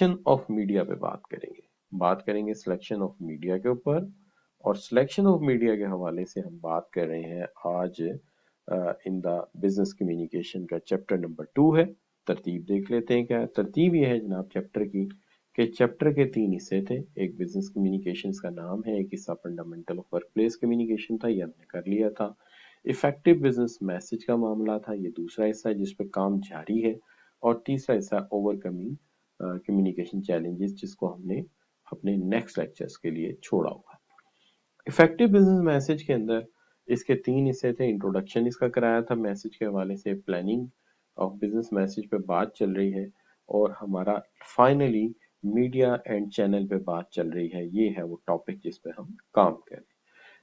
Of media पे बात करेंगे सिलेक्शन ऑफ मीडिया के ऊपर। और सिलेक्शन ऑफ मीडिया के हवाले से हम बात कर रहे हैं आज इन द बिजनेस कम्युनिकेशन का चैप्टर नंबर 2 है। तरतीब देख लेते हैं क्या है। तरतीब ये है जनाब चैप्टर की कि चैप्टर के 3 हिस्से थे। एक बिजनेस कम्युनिकेशन का नाम है, एक हिस्सा फंडामेंटल ऑफ वर्कप्लेस कम्युनिकेशन था, ये हमने कर लिया था। इफेक्टिव बिजनेस मैसेज का मामला था, ये दूसरा हिस्सा है जिस पे काम जारी है। और तीसरा हिस्सा ओवरकमिंग कम्युनिकेशन चैलेंजेस, जिसको हमने अपने नेक्स्ट लेक्चर्स के लिए छोड़ा हुआ है। इफेक्टिव बिजनेस मैसेज के अंदर इसके 3 हिस्से थे। इंट्रोडक्शन इसका कराया था मैसेज के हवाले से, प्लानिंग ऑफ बिजनेस मैसेज पे बात चल रही है, और हमारा फाइनली मीडिया एंड चैनल पे बात चल रही है। ये है वो टॉपिक जिस पे हम काम कर रहे हैं।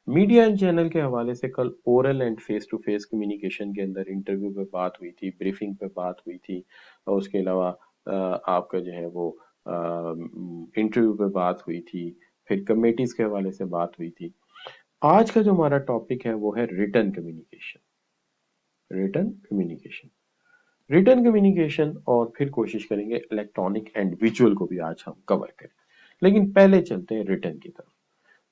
मीडिया एंड चैनल के हवाले से कल oral and face to face communication के अंदर इंटरव्यू पे बात हुई थी, ब्रीफिंग पे बात हुई थी, और उसके अलावा आपका जो है वो इंटरव्यू पे बात हुई थी, फिर कमेटीज के हवाले से बात हुई थी। आज का जो हमारा टॉपिक है वो है written communication. Written communication written communication और फिर कोशिश करेंगे इलेक्ट्रॉनिक एंड विजुअल को भी आज हम कवर करें। लेकिन पहले चलते हैं रिटन की तरफ।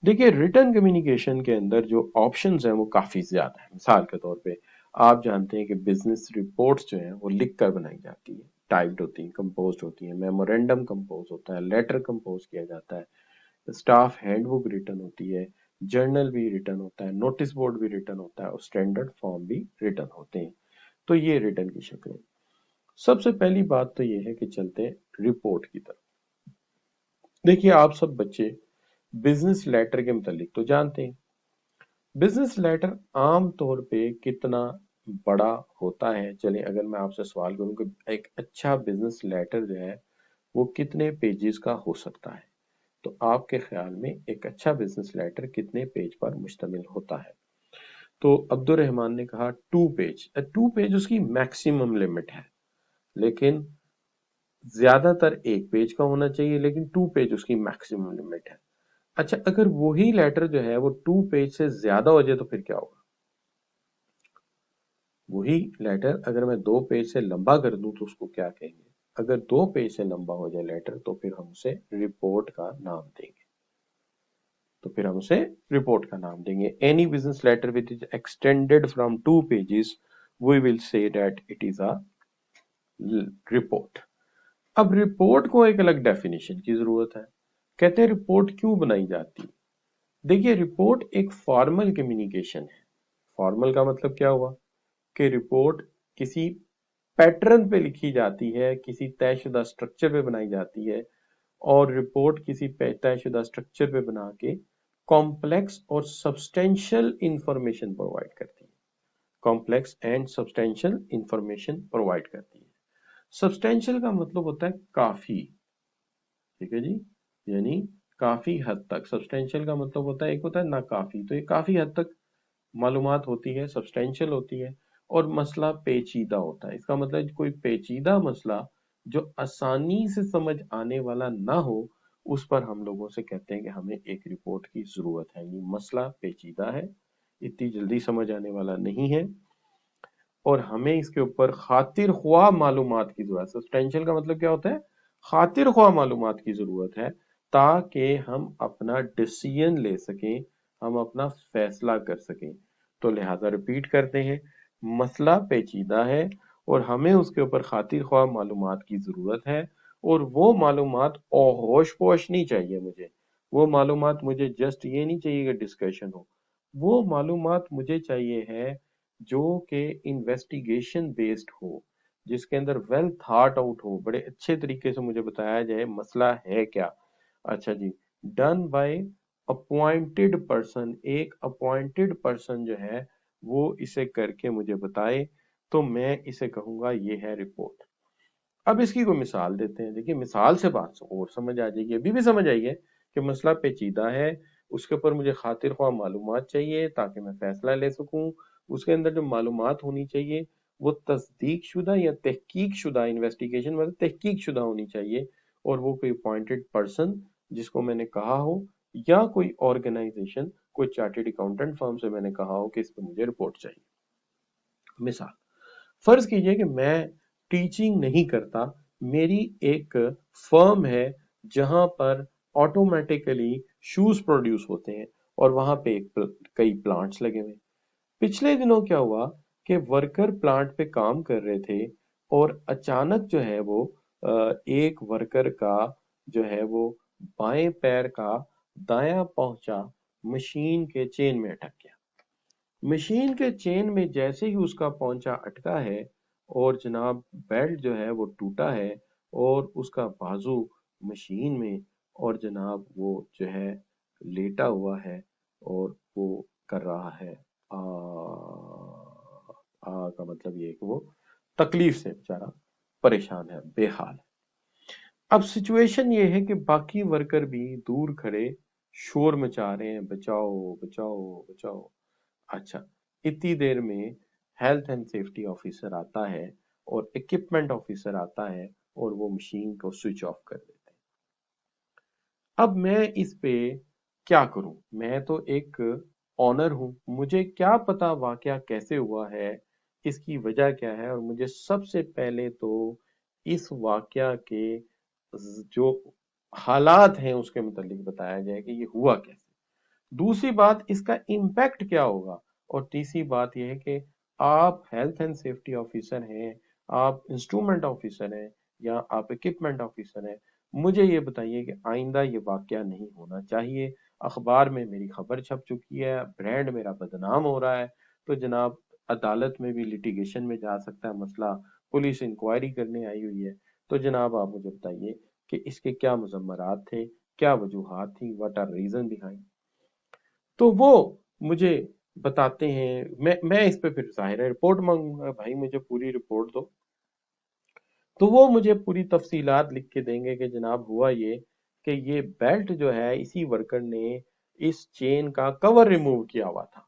देखिए रिटन कम्युनिकेशन के अंदर जो ऑप्शंस हैं वो काफी ज्यादा है। मिसाल के तौर पे आप जानते हैं कि बिजनेस रिपोर्ट्स जो हैं वो लिख कर बनाई जाती है, टाइप्ड होती हैं, कंपोज्ड होती हैं, मेमोरेंडम कंपोज होता है, लेटर कंपोज किया जाता है, स्टाफ हैंडबुक रिटन होती है, जर्नल भी रिटन होता है, नोटिस बोर्ड भी रिटन होता है, और स्टैंडर्ड फॉर्म भी रिटन होते हैं। तो ये रिटन की शक्लें। सबसे पहली बात तो ये है कि चलते हैं रिपोर्ट की तरफ। देखिए आप सब बच्चे बिजनेस लेटर के मुतालिक तो जानते हैं। बिजनेस लेटर आम तौर पे कितना बड़ा होता है। चलिए अगर मैं आपसे सवाल करूं कि एक अच्छा बिजनेस लेटर जो है वो कितने पेजेस का हो सकता है, तो आपके ख्याल में एक अच्छा बिजनेस लेटर कितने पेज पर मुश्तमिल होता है? तो अब्दुल रहमान ने कहा 2 पेज। 2 पेज उसकी मैक्सिमम लिमिट है, लेकिन ज्यादातर 1 पेज का होना चाहिए, लेकिन 2 पेज उसकी मैक्सिमम लिमिट है। अच्छा अगर वही लेटर जो है वो 2 पेज से ज्यादा हो जाए तो फिर क्या होगा? वही लेटर अगर मैं 2 पेज से लंबा कर दूं तो उसको क्या कहेंगे? अगर 2 पेज से लंबा हो जाए लेटर तो फिर हम उसे रिपोर्ट का नाम देंगे। Any business letter which is extended from 2 pages we will say that it is a report. अब रिपोर्ट को एक अलग डेफिनेशन की जरूरत है। कहते हैं रिपोर्ट क्यों बनाई जाती है? देखिए रिपोर्ट एक फॉर्मल कम्युनिकेशन है। फॉर्मल का मतलब क्या हुआ कि रिपोर्ट किसी पैटर्न पे लिखी जाती है, किसी तयशुदा स्ट्रक्चर पे बनाई जाती है, और रिपोर्ट किसी तयशुदा स्ट्रक्चर पे बना के कॉम्प्लेक्स और सब्सटेंशियल इंफॉर्मेशन प्रोवाइड करती है। Complex and substantial information provide करती है। सब्सटेंशियल का मतलब होता है काफी, ठीक है जी, यानी काफी हद तक। सब्सटेंशियल का मतलब होता है, एक होता है ना काफी, तो ये काफी हद तक मालूमात होती है, सब्सटेंशियल होती है। और मसला पेचीदा होता है, इसका मतलब कोई पेचीदा मसला जो आसानी से समझ आने वाला ना हो, उस पर हम लोगों से कहते हैं कि हमें एक रिपोर्ट की जरूरत है। ये मसला पेचीदा है, इतनी जल्दी समझ आने वाला नहीं है, और हमें इसके ऊपर खातिर ख्वाह मालूमात की जरूरत है। सब्सटेंशियल का मतलब क्या होता है? खातिर ख्वाह मालूमात की जरूरत है, ताकि हम अपना डिसीजन ले सकें, हम अपना फैसला कर सकें। तो लिहाजा रिपीट करते हैं, मसला पेचीदा है और हमें उसके ऊपर खातिर ख्वाह मालूमात की जरूरत है। और वो मालूमात होश पोश नहीं चाहिए मुझे। वो मालूमात मुझे जस्ट ये नहीं चाहिए कि डिस्कशन हो। वो मालूमात मुझे चाहिए है जो कि इन्वेस्टिगेशन बेस्ड हो, जिसके अंदर वेल थॉट आउट हो, बड़े अच्छे तरीके से मुझे बताया जाए मसला है क्या। अच्छा जी, डन बाय अपॉइंटेड पर्सन, एक अपॉइंटेड पर्सन जो है वो इसे करके मुझे बताए, तो मैं इसे कहूंगा ये है रिपोर्ट। अब इसकी कोई मिसाल देते हैं। देखिए मिसाल से बात और समझ आ जाएगी, अभी भी समझ आई है कि मसला पेचीदा है, उसके ऊपर मुझे खातिर ख्वाह मालूमात चाहिए ताकि मैं फैसला ले सकूं। उसके अंदर जो मालूमात होनी चाहिए वो तस्दीक शुदा या तहकीक शुदा, इन्वेस्टिगेशन मतलब तहकीक शुदा होनी चाहिए, और वो कोई अपॉइंटेड पर्सन जिसको मैंने कहा हो, या कोई ऑर्गेनाइजेशन, कोई चार्टेड अकाउंटेंट फर्म से मैंने कहा हो कि इस पर मुझे रिपोर्ट चाहिए। मिसाल, फर्ज कीजिए कि मैं टीचिंग नहीं करता, मेरी एक फर्म है जहां पर ऑटोमेटिकली शूज प्रोड्यूस होते हैं और वहां पे कई प्लांट्स लगे हुए हैं। पिछले दिनों क्या हुआ कि वर्कर प्लांट पे काम कर रहे थे और अचानक जो है वो एक वर्कर का जो है वो बाएं पैर का दायां पहुंचा मशीन के चेन में अटक गया। मशीन के चेन में जैसे ही उसका पहुंचा अटका है और जनाब बेल्ट जो है वो टूटा है और उसका बाजू मशीन में और जनाब वो जो है लेटा हुआ है और वो कर रहा है आ, आ का मतलब ये है कि वो तकलीफ से बेचारा परेशान है, बेहाल है। अब सिचुएशन ये है कि बाकी वर्कर भी दूर खड़े शोर मचा रहे हैं, बचाओ बचाओ बचाओ। अच्छा, इतनी देर में हेल्थ एंड सेफ्टी ऑफिसर आता है और इक्विपमेंट ऑफिसर आता है और वो मशीन को स्विच ऑफ कर देते हैं। अब मैं इस पे क्या करूं? मैं तो एक ऑनर हूं, मुझे क्या पता वाकया कैसे हुआ है, इसकी वजह क्या है, और मुझे सबसे पहले तो इस वाकया के जो हालात हैं उसके मुतालिक बताया जाए कि ये हुआ कैसे। दूसरी बात, इसका इम्पैक्ट क्या होगा। और तीसरी बात यह है कि आप हेल्थ एंड सेफ्टी ऑफिसर हैं, आप इंस्ट्रूमेंट ऑफिसर हैं या आप इक्विपमेंट ऑफिसर हैं, मुझे ये बताइए कि आइंदा ये वाकया नहीं होना चाहिए। अखबार में मेरी खबर छप चुकी है, ब्रांड मेरा बदनाम हो रहा है, तो जनाब अदालत में भी लिटिगेशन में जा सकता है मसला, पुलिस इंक्वायरी करने आई हुई है। तो जनाब आप मुझे बताइए कि इसके क्या मुजम्मरात थे, क्या वजूहात थी, व्हाट आर रीजन बिहाइंड। तो वो मुझे बताते हैं। मैं इस पे फिर जाहिर है रिपोर्ट मांगूंगा, भाई मुझे पूरी रिपोर्ट दो। तो वो मुझे पूरी तफसीलात लिख के देंगे कि जनाब हुआ ये कि ये बेल्ट जो है इसी वर्कर ने इस चेन का कवर रिमूव किया हुआ था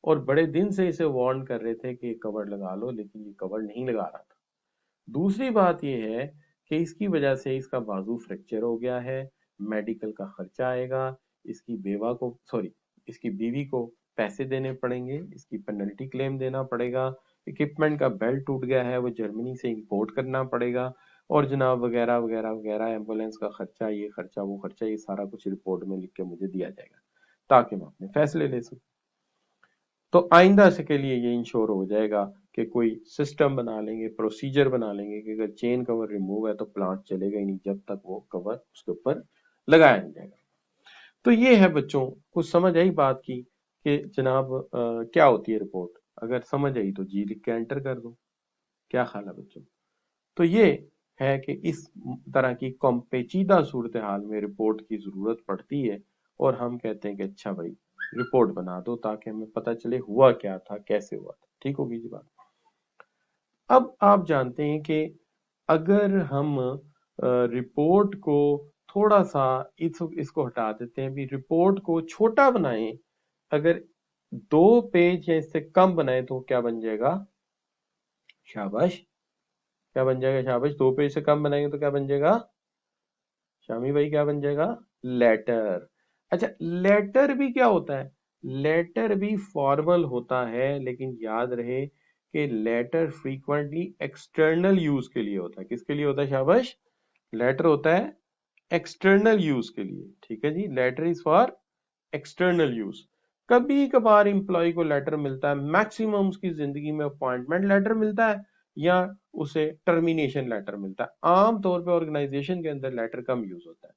और बड़े दिन से इसे वार्न कर रहे थे कि ये कवर लगा लो, लेकिन ये कवर नहीं लगा रहा था। दूसरी बात ये है कि इसकी वजह से इसका बाजू फ्रैक्चर हो गया है, मेडिकल का खर्चा आएगा, इसकी बेवा को सॉरी इसकी बीवी को पैसे देने पड़ेंगे, इसकी पेनल्टी क्लेम देना पड़ेगा, इक्विपमेंट का बेल्ट टूट गया है वो जर्मनी से इंपोर्ट करना पड़ेगा, और जनाब वगैरह वगैरह वगैरह, एम्बुलेंस का खर्चा, ये खर्चा वो खर्चा, ये सारा कुछ रिपोर्ट में लिख के मुझे दिया जाएगा ताकि मैं अपने फैसले ले सकूं। तो आइंदा से के लिए ये इंश्योर हो जाएगा कि कोई सिस्टम बना लेंगे, प्रोसीजर बना लेंगे कि अगर चेन कवर रिमूव है तो प्लांट चलेगा ही नहीं जब तक वो कवर उसके ऊपर लगाया नहीं जाएगा। तो ये है बच्चों, कुछ समझ आई बात की कि जनाब क्या होती है रिपोर्ट। अगर समझ आई तो जी लिख के एंटर कर दो। क्या ख्याल है बच्चों? तो ये है कि इस तरह की कम पेचीदा सूरत हाल में रिपोर्ट की जरूरत पड़ती है और हम कहते हैं कि अच्छा भाई रिपोर्ट बना दो ताकि हमें पता चले हुआ क्या था, कैसे हुआ था। ठीक होगी जी बात। अब आप जानते हैं कि अगर हम रिपोर्ट को थोड़ा सा इसको हटा देते हैं, भी रिपोर्ट को छोटा बनाएं, अगर 2 पेज या इससे कम बनाए तो क्या बन जाएगा? शाबाश। क्या बन जाएगा? शाबाश। 2 पेज से कम बनाएंगे तो क्या बन जाएगा? शामी भाई क्या बन जाएगा? लेटर। अच्छा, लेटर भी क्या होता है? लेटर भी फॉर्मल होता है, लेकिन याद रहे कि लेटर फ्रीक्वेंटली एक्सटर्नल यूज के लिए होता है। किसके लिए होता है? शाबाश। लेटर होता है एक्सटर्नल यूज के लिए। ठीक है जी, letter is for external use. कभी कभार इंप्लॉय को लेटर मिलता है, मैक्सिमम उसकी जिंदगी में अपॉइंटमेंट लेटर मिलता है या उसे टर्मिनेशन लेटर मिलता है। आम तौर पे ऑर्गेनाइजेशन के अंदर लेटर कम यूज होता है।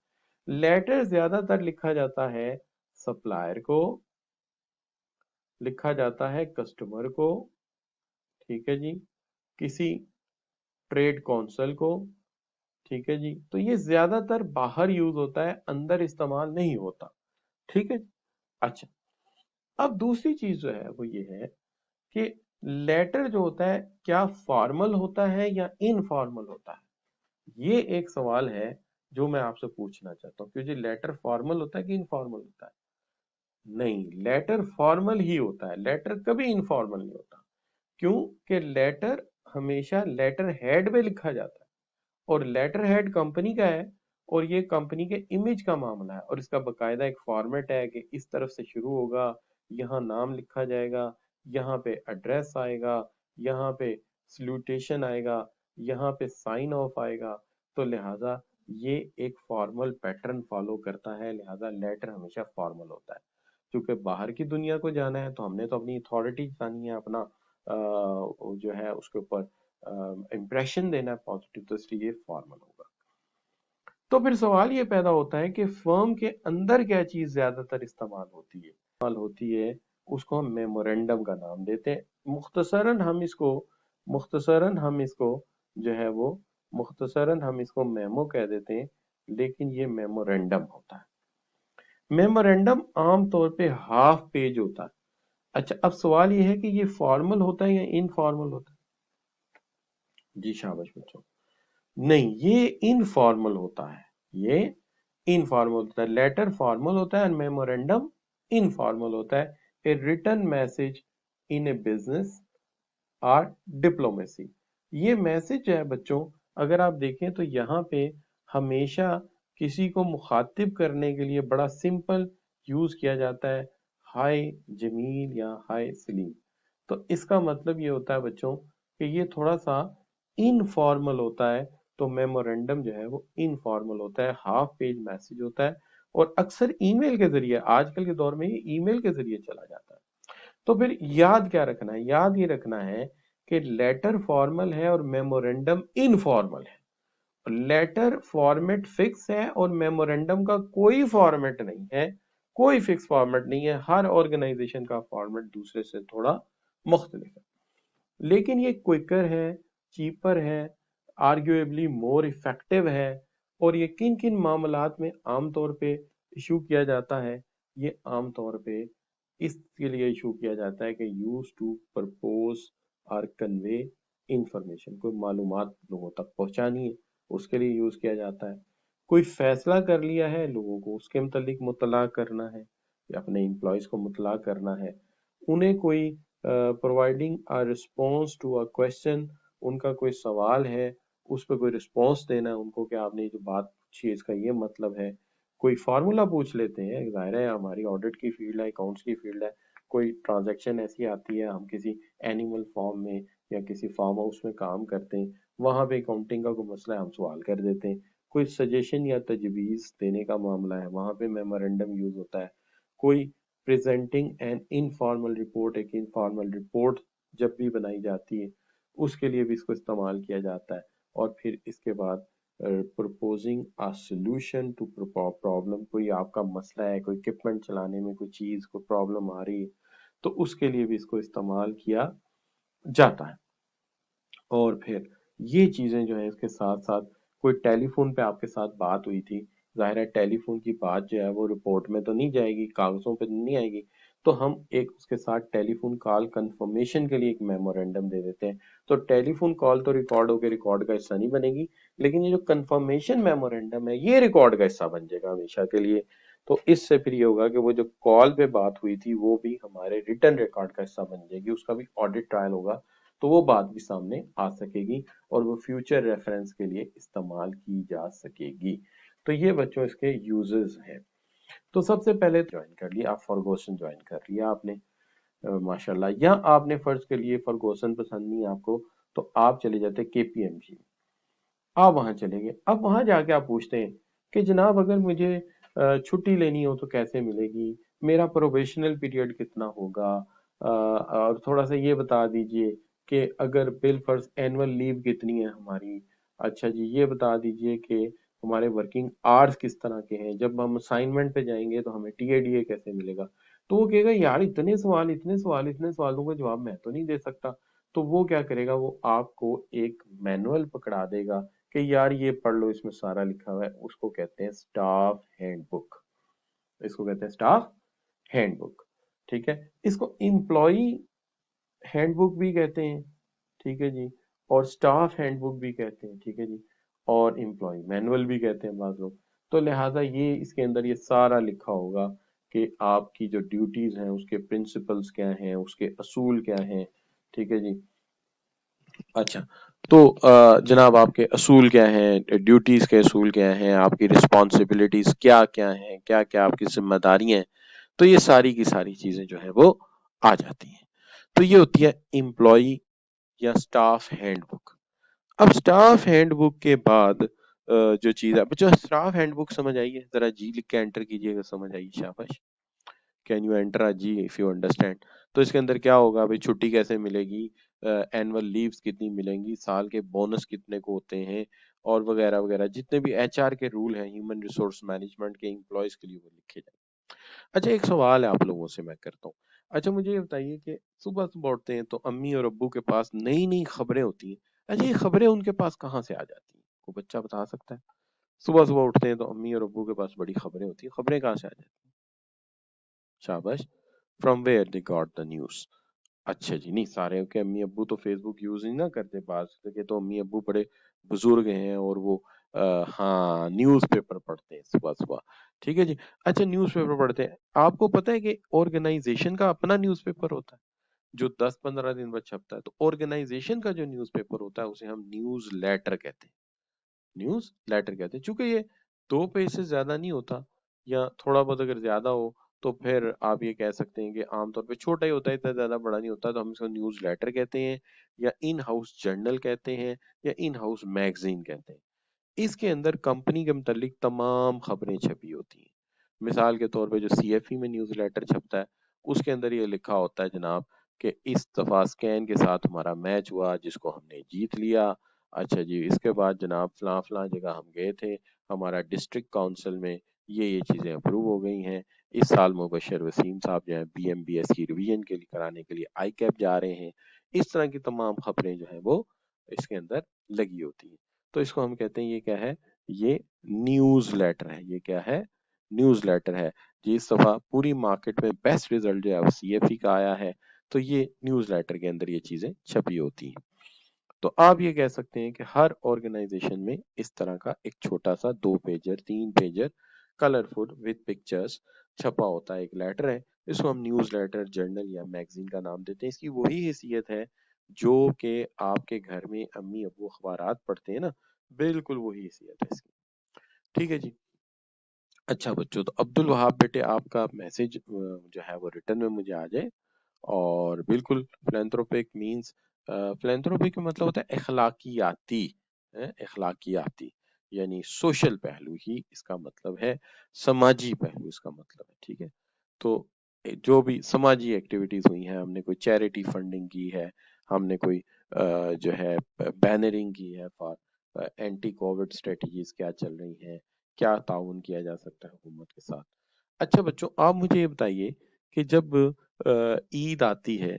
लेटर ज्यादातर लिखा जाता है सप्लायर को, लिखा जाता है कस्टमर को, ठीक है जी, किसी ट्रेड काउंसिल को, ठीक है जी। तो ये ज्यादातर बाहर यूज होता है, अंदर इस्तेमाल नहीं होता। ठीक है। अच्छा, अब दूसरी चीज जो है वो ये है कि लेटर जो होता है क्या फॉर्मल होता है या इनफॉर्मल होता है। ये एक सवाल है जो मैं आपसे पूछना चाहता हूँ, क्योंकि लेटर फॉर्मल होता है कि इनफॉर्मल होता है? नहीं, लेटर फॉर्मल ही होता है, लेटर कभी इनफॉर्मल नहीं होता। क्यों? कि लेटर हमेशा लेटर हेड पे लिखा जाता है और लेटर हेड कंपनी का है और ये कंपनी के इमेज का मामला है और इसका बकायदा एक फॉर्मेट है कि इस तरफ से शुरू होगा, यहाँ नाम लिखा जाएगा, यहाँ पे एड्रेस आएगा, यहाँ पे सल्यूटेशन आएगा, यहाँ पे साइन ऑफ आएगा, तो लिहाजा ये एक फॉर्मल पैटर्न फॉलो करता है, लिहाजा लेटर हमेशा फॉर्मल होता है। क्योंकि बाहर की दुनिया को जाना है तो हमने तो अपनी अथॉरिटी बतानी है, अपना जो है उसके ऊपर इम्प्रेशन देना है पॉजिटिव, तो इसलिए ये फॉर्मल होगा। तो फिर सवाल ये पैदा होता है कि फर्म के अंदर क्या चीज ज्यादातर इस्तेमाल होती है, उसको हम मेमोरेंडम का नाम देते हैं। मुख्तसरन हम इसको जो है वो मुख्तसरन हम इसको मेमो कह देते हैं, लेकिन ये मेमोरेंडम होता है। मेमोरेंडम आमतौर पे हाफ पेज होता है। अच्छा, अब सवाल ये है कि ये फॉर्मल होता है या इनफॉर्मल होता है? जी शाबाश बच्चों, नहीं, ये इनफॉर्मल होता है। ये इनफॉर्मल होता है। लेटर फॉर्मल होता है और मेमोरेंडम इनफॉर्मल होता है। A written message in a business और डिप्लोमेसी। ये मैसेज जो है बच्चों, अगर आप देखें तो यहाँ पे हमेशा किसी को मुखातिब करने के लिए बड़ा सिंपल यूज किया जाता है, हाय जमील या हाय सलीम। तो इसका मतलब ये होता है बच्चों कि ये थोड़ा सा इनफॉर्मल होता है। तो मेमोरेंडम जो है वो इनफॉर्मल होता है, हाफ पेज मैसेज होता है, और अक्सर ईमेल के जरिए, आजकल के दौर में ये ईमेल के जरिए चला जाता है। तो फिर याद क्या रखना है? याद ये रखना है कि लेटर फॉर्मल है और मेमोरेंडम इनफॉर्मल है। लेटर फॉर्मेट फिक्स है और मेमोरेंडम का कोई फॉर्मेट नहीं है, कोई फिक्स फॉर्मेट नहीं है। हर ऑर्गेनाइजेशन का फॉर्मेट दूसरे से थोड़ा मुख्तलिफ है, लेकिन ये क्विकर है, चीपर है, आर्ग्यूएबली मोर इफेक्टिव है। और ये किन किन मामलात में आमतौर पे इशू किया जाता है? ये आमतौर पे इसके लिए इशू किया जाता है कि यूज टू प्रपोज और कन्वे इंफॉर्मेशन, कोई मालूमात लोगों तक पहुंचानी है, उसके लिए यूज किया जाता है। कोई फैसला कर लिया है, लोगों को उसके मुतल्लिक मुतला करना है, या अपने एम्प्लॉयज को मुतला करना है। उन्हें कोई providing a response to a question, उनका कोई सवाल है, उस पर कोई रिस्पॉन्स देना है उनको कि आपने जो बात पूछी है इसका ये मतलब है। कोई फार्मूला पूछ लेते हैं, जाहिर है हमारी ऑडिट की फील्ड है, अकाउंट्स की फील्ड है। कोई ट्रांजैक्शन ऐसी आती है, हम किसी एनिमल फॉर्म में या किसी फार्म हाउस में काम करते हैं, वहां पे अकाउंटिंग का कोई मसला है, हम सवाल कर देते हैं। कोई सजेशन या तजवीज देने का मामला है, वहां पे मेमोरेंडम यूज होता है। कोई प्रेजेंटिंग एन इनफॉर्मल रिपोर्ट, एक इनफॉर्मल रिपोर्ट जब भी बनाई जाती है उसके लिए भी इसको इस्तेमाल किया जाता है। और फिर इसके बाद proposing a solution to problem, कोई आपका मसला है, कोई इक्विपमेंट चलाने में कोई चीज को प्रॉब्लम आ रही है, तो उसके लिए भी इसको इस्तेमाल किया जाता है। और फिर ये चीजें जो है इसके साथ साथ, कोई टेलीफोन पे आपके साथ बात हुई थी, जाहिर है टेलीफोन की बात जो है वो रिपोर्ट में तो नहीं जाएगी, कागजों पे नहीं आएगी, तो हम एक उसके साथ टेलीफोन कॉल कंफर्मेशन के लिए एक मेमोरेंडम दे देते हैं। तो टेलीफोन कॉल तो रिकॉर्ड होकर रिकॉर्ड का हिस्सा नहीं बनेगी, लेकिन ये जो कंफर्मेशन मेमोरेंडम है ये रिकॉर्ड का हिस्सा बन जाएगा हमेशा के लिए। तो इससे फिर ये होगा कि वो जो कॉल पे बात हुई थी वो भी हमारे रिटर्न रिकॉर्ड का हिस्सा बन जाएगी, उसका भी ऑडिट ट्रायल होगा, तो वो बात भी सामने आ सकेगी और वो फ्यूचर रेफरेंस के लिए इस्तेमाल की जा सकेगी। तो ये बच्चों इसके यूजेस हैं। तो सबसे पहले ज्वाइन कर लिया, आप फॉरगोसन ज्वाइन कर लिया आपने, माशाल्लाह। या आपने फर्ज कर लिए फॉरगोसन पसंद नहीं आपको, तो आप चले जाते केपीएमजी, आप वहां चले गए। अब वहां जाके आप पूछते हैं कि जनाब अगर मुझे छुट्टी लेनी हो तो कैसे मिलेगी, मेरा प्रोबेशनल पीरियड कितना होगा, और थोड़ा सा ये बता दीजिए कि अगर बिल फर्ज एनुअल लीव कितनी है हमारी। अच्छा जी, ये बता दीजिए कि हमारे वर्किंग आवर्स किस तरह के हैं, जब हम असाइनमेंट पे जाएंगे तो हमें टीएडीए कैसे मिलेगा। तो वो कहेगा यार इतने सवाल, इतने सवाल, इतने सवालों का जवाब मैं तो नहीं दे सकता। तो वो क्या करेगा, वो आपको एक मैनुअल पकड़ा देगा कि यार ये पढ़ लो, इसमें सारा लिखा हुआ है। उसको कहते हैं स्टाफ हैंडबुक, इसको कहते हैं स्टाफ हैंडबुक। ठीक है, इसको एम्प्लॉई हैंडबुक भी कहते हैं, ठीक है जी, और स्टाफ हैंडबुक भी कहते हैं, ठीक है जी, और एम्प्लॉय मैनुअल भी कहते हैं बाज लोग। तो लिहाजा ये इसके अंदर ये सारा लिखा होगा कि आपकी जो ड्यूटीज हैं उसके प्रिंसिपल्स क्या हैं, उसके असूल क्या हैं, ठीक है जी। अच्छा, तो जनाब आपके असूल क्या हैं, ड्यूटीज के असूल क्या हैं, आपकी रिस्पॉन्सिबिलिटीज क्या क्या हैं, क्या क्या आपकी जिम्मेदारियां हैं, तो ये सारी की सारी चीजें जो है वो आ जाती हैं। तो ये होती है एम्प्लॉय या स्टाफ हैंडबुक। अब स्टाफ हैंडबुक के बाद जो चीज है बच्चों, स्टाफ हैंड बुक समझ आई है? जरा जी लिख के एंटर कीजिएगा, समझ आई, शाबाश। Can you enter ji if you understand. तो इसके अंदर क्या होगा भाई, छुट्टी कैसे मिलेगी, एनुअल लीव्स कितनी मिलेंगी, साल के बोनस कितने को होते हैं, और वगैरह वगैरह, जितने भी एचआर के रूल हैं ह्यूमन रिसोर्स मैनेजमेंट के एम्प्लॉयज के लिए, वो लिखे जाएंगे। अच्छा, एक सवाल है आप लोगों से मैं करता हूँ। अच्छा मुझे ये बताइए कि सुबह सुबह उठते हैं तो अम्मी और अब्बू के पास नई नई खबरें होती हैं। अच्छा, ये खबरें उनके पास कहाँ से आ जाती हैं? कोई बच्चा बता सकता है? सुबह सुबह उठते हैं तो अम्मी और अब्बू के पास बड़ी खबरें होती हैं, खबरें कहाँ से आ जाती हैं? शाबाश। From where they got the news. अच्छा जी, नहीं सारे के अम्मी अब्बू तो फेसबुक यूज नहीं ना करते, पास के तो अम्मी अब्बू बड़े बुजुर्ग हैं और वो हाँ न्यूज़पेपर पढ़ते हैं सुबह सुबह। ठीक है जी। अच्छा, न्यूज़पेपर पढ़ते हैं, आपको पता है कि ऑर्गेनाइजेशन का अपना न्यूज़पेपर होता है जो 10-15 दिन बाद छपता है। तो ऑर्गेनाइजेशन का जो न्यूज़पेपर होता है उसे हम न्यूज़ लेटर कहते हैं। न्यूज़ लेटर कहते हैं। चूंकि ये 2 पेज से ज्यादा नहीं होता, या थोड़ा बहुत अगर ज्यादा हो तो फिर आप ये कह सकते हैं कि आमतौर पे छोटा ही होता है, इतना ज्यादा बड़ा नहीं होता, तो हम इसको न्यूज़ लेटर कहते हैं, या इन हाउस जर्नल कहते हैं, या इन हाउस मैगजीन कहते हैं। इसके अंदर कंपनी के मुतालिक तमाम खबरें छपी होती हैं। मिसाल के तौर पे जो सीएफई में न्यूज़ लेटर छपता है, उसके अंदर ये लिखा होता है जनाब कि इस दफा स्कैन के साथ हमारा मैच हुआ जिसको हमने जीत लिया। अच्छा जी, इसके बाद जनाब फलां फलां जगह हम गए थे, हमारा डिस्ट्रिक्ट काउंसिल में ये चीजें अप्रूव हो गई हैं। इस साल मुबशर वसीम साहब जो है बीएमबीएस की रिवीजन के लिए कराने के लिए आई कैप जा रहे हैं। इस तरह की तमाम खबरें जो है वो इसके अंदर लगी होती हैं। तो इसको हम कहते हैं, ये क्या है, ये न्यूज़ लेटर है। ये क्या है? न्यूज़ लेटर है जी। इस दफा पूरी मार्केट में बेस्ट रिजल्ट जो है वो सीएफई का आया है, तो ये न्यूज़ लेटर के अंदर ये चीजें छपी होती हैं। तो आप ये कह सकते हैं कि हर ऑर्गेनाइजेशन में इस तरह का एक छोटा सा 2 pager 3 pager colourful with pictures छपा होता है, एक लेटर है। इसको हम न्यूज़ लेटर, जर्नल या मैगजीन का नाम देते हैं। इसकी वही हैसियत है जो कि आपके घर में अम्मी अबू अखबारात पढ़ते हैं ना, बिल्कुल वही हैसियत है इसकी। ठीक है जी। अच्छा बच्चों, तो अब्दुल वहाब बेटे आपका मैसेज जो है वो रिटर्न में मुझे आ जाए। और बिल्कुल फिलेंथ्रोपिक मींस, फिलेंथ्रोपिक का मतलब होता है अखलाकियाती, अखलाकियाती यानी सोशल पहलू ही इसका मतलब है, समाजी पहलू इसका मतलब है। ठीक है। तो जो भी समाजी एक्टिविटीज हुई हैं, हमने कोई चैरिटी फंडिंग की है, हमने कोई जो है बैनरिंग की है फॉर एंटी कोविड स्ट्रेटजीज क्या चल रही हैं, क्या ताउन किया जा सकता है हुकूमत के साथ। अच्छा बच्चों, आप मुझे ये बताइए कि जब ईद आती है